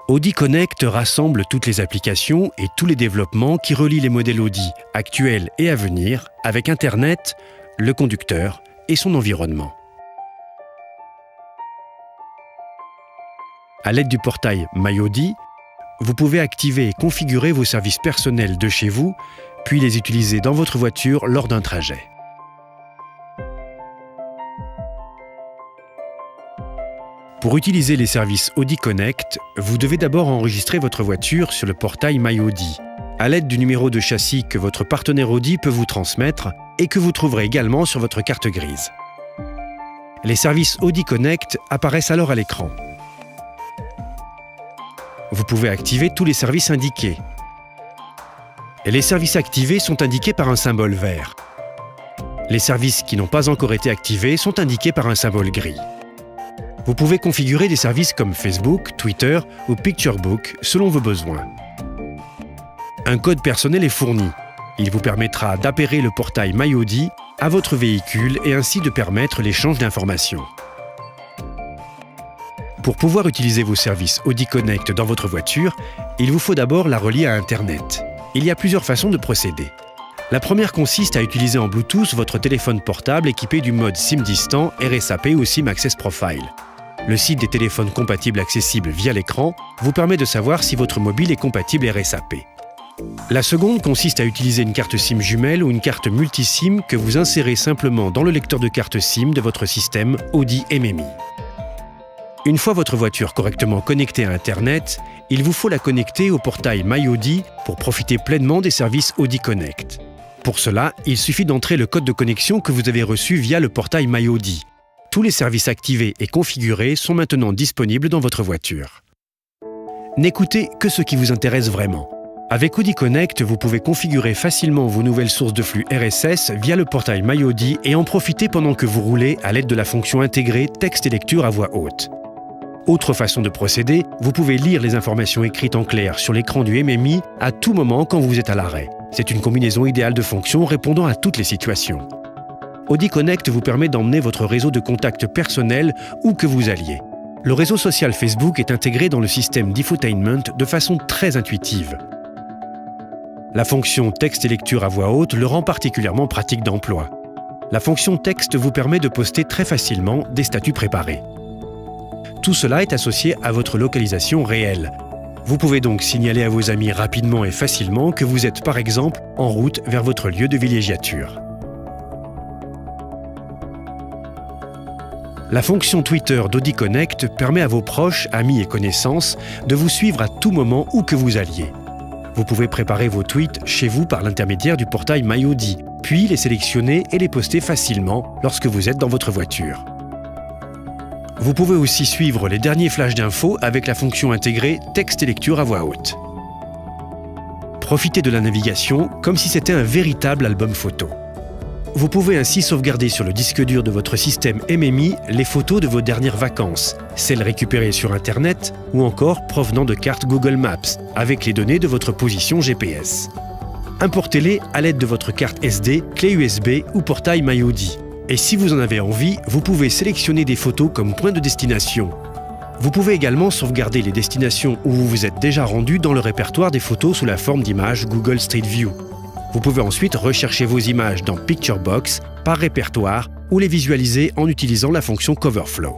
Audi Connect rassemble toutes les applications et tous les développements qui relient les modèles Audi actuels et à venir avec Internet, le conducteur et son environnement. À l'aide du portail My Audi, vous pouvez activer et configurer vos services personnels de chez vous, puis les utiliser dans votre voiture lors d'un trajet. Pour utiliser les services Audi Connect, vous devez d'abord enregistrer votre voiture sur le portail My Audi, à l'aide du numéro de châssis que votre partenaire Audi peut vous transmettre et que vous trouverez également sur votre carte grise. Les services Audi Connect apparaissent alors à l'écran. Vous pouvez activer tous les services indiqués. Et les services activés sont indiqués par un symbole vert. Les services qui n'ont pas encore été activés sont indiqués par un symbole gris. Vous pouvez configurer des services comme Facebook, Twitter ou PictureBook selon vos besoins. Un code personnel est fourni. Il vous permettra d'appairer le portail My Audi à votre véhicule et ainsi de permettre l'échange d'informations. Pour pouvoir utiliser vos services Audi Connect dans votre voiture, il vous faut d'abord la relier à Internet. Il y a plusieurs façons de procéder. La première consiste à utiliser en Bluetooth votre téléphone portable équipé du mode SIM distant, RSAP ou SIM Access Profile. Le site des téléphones compatibles accessibles via l'écran vous permet de savoir si votre mobile est compatible RSAP. La seconde consiste à utiliser une carte SIM jumelle ou une carte multi-SIM que vous insérez simplement dans le lecteur de carte SIM de votre système Audi MMI. Une fois votre voiture correctement connectée à Internet, il vous faut la connecter au portail My Audi pour profiter pleinement des services Audi Connect. Pour cela, il suffit d'entrer le code de connexion que vous avez reçu via le portail My Audi. Tous les services activés et configurés sont maintenant disponibles dans votre voiture. N'écoutez que ce qui vous intéresse vraiment. Avec Audi Connect, vous pouvez configurer facilement vos nouvelles sources de flux RSS via le portail My Audi et en profiter pendant que vous roulez à l'aide de la fonction intégrée texte et lecture à voix haute. Autre façon de procéder, vous pouvez lire les informations écrites en clair sur l'écran du MMI à tout moment quand vous êtes à l'arrêt. C'est une combinaison idéale de fonctions répondant à toutes les situations. Audi Connect vous permet d'emmener votre réseau de contacts personnels où que vous alliez. Le réseau social Facebook est intégré dans le système d'infotainment de façon très intuitive. La fonction texte et lecture à voix haute le rend particulièrement pratique d'emploi. La fonction texte vous permet de poster très facilement des statuts préparés. Tout cela est associé à votre localisation réelle. Vous pouvez donc signaler à vos amis rapidement et facilement que vous êtes par exemple en route vers votre lieu de villégiature. La fonction Twitter d'Audi Connect permet à vos proches, amis et connaissances de vous suivre à tout moment où que vous alliez. Vous pouvez préparer vos tweets chez vous par l'intermédiaire du portail My Audi, puis les sélectionner et les poster facilement lorsque vous êtes dans votre voiture. Vous pouvez aussi suivre les derniers flashs d'infos avec la fonction intégrée texte et lecture à voix haute. Profitez de la navigation comme si c'était un véritable album photo. Vous pouvez ainsi sauvegarder sur le disque dur de votre système MMI les photos de vos dernières vacances, celles récupérées sur Internet ou encore provenant de cartes Google Maps, avec les données de votre position GPS. Importez-les à l'aide de votre carte SD, clé USB ou portail My Audi. Et si vous en avez envie, vous pouvez sélectionner des photos comme point de destination. Vous pouvez également sauvegarder les destinations où vous vous êtes déjà rendu dans le répertoire des photos sous la forme d'images Google Street View. Vous pouvez ensuite rechercher vos images dans PictureBox par répertoire ou les visualiser en utilisant la fonction Coverflow.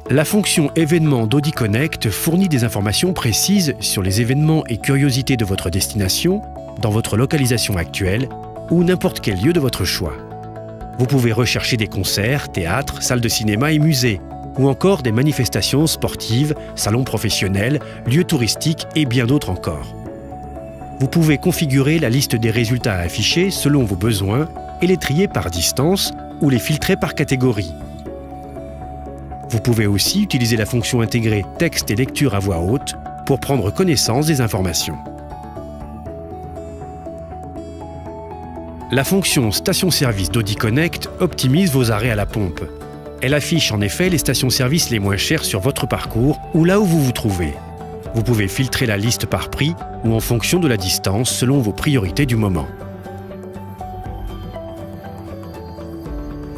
La fonction événements d'Audi Connect fournit des informations précises sur les événements et curiosités de votre destination, dans votre localisation actuelle ou n'importe quel lieu de votre choix. Vous pouvez rechercher des concerts, théâtres, salles de cinéma et musées, ou encore des manifestations sportives, salons professionnels, lieux touristiques et bien d'autres encore. Vous pouvez configurer la liste des résultats à afficher selon vos besoins et les trier par distance ou les filtrer par catégorie. Vous pouvez aussi utiliser la fonction intégrée texte et lecture à voix haute pour prendre connaissance des informations. La fonction station-service d'Audi Connect optimise vos arrêts à la pompe. Elle affiche en effet les stations-service les moins chères sur votre parcours ou là où vous vous trouvez. Vous pouvez filtrer la liste par prix ou en fonction de la distance selon vos priorités du moment.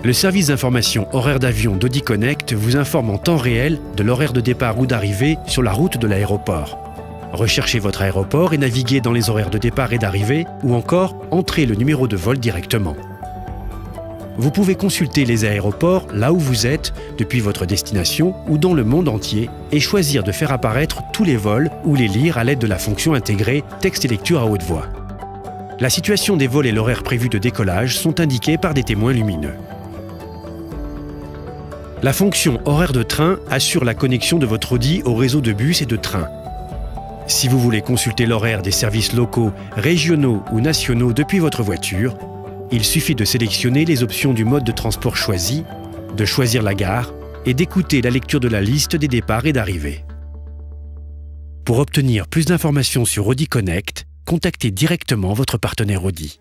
Le service d'information horaire d'avion d'Audi Connect vous informe en temps réel de l'horaire de départ ou d'arrivée sur la route de l'aéroport. Recherchez votre aéroport et naviguez dans les horaires de départ et d'arrivée, ou encore entrez le numéro de vol directement. Vous pouvez consulter les aéroports là où vous êtes, depuis votre destination ou dans le monde entier, et choisir de faire apparaître tous les vols ou les lire à l'aide de la fonction intégrée texte et lecture à haute voix. La situation des vols et l'horaire prévu de décollage sont indiqués par des témoins lumineux. La fonction horaire de train assure la connexion de votre Audi au réseau de bus et de trains. Si vous voulez consulter l'horaire des services locaux, régionaux ou nationaux depuis votre voiture, il suffit de sélectionner les options du mode de transport choisi, de choisir la gare et d'écouter la lecture de la liste des départs et d'arrivées. Pour obtenir plus d'informations sur Audi Connect, contactez directement votre partenaire Audi.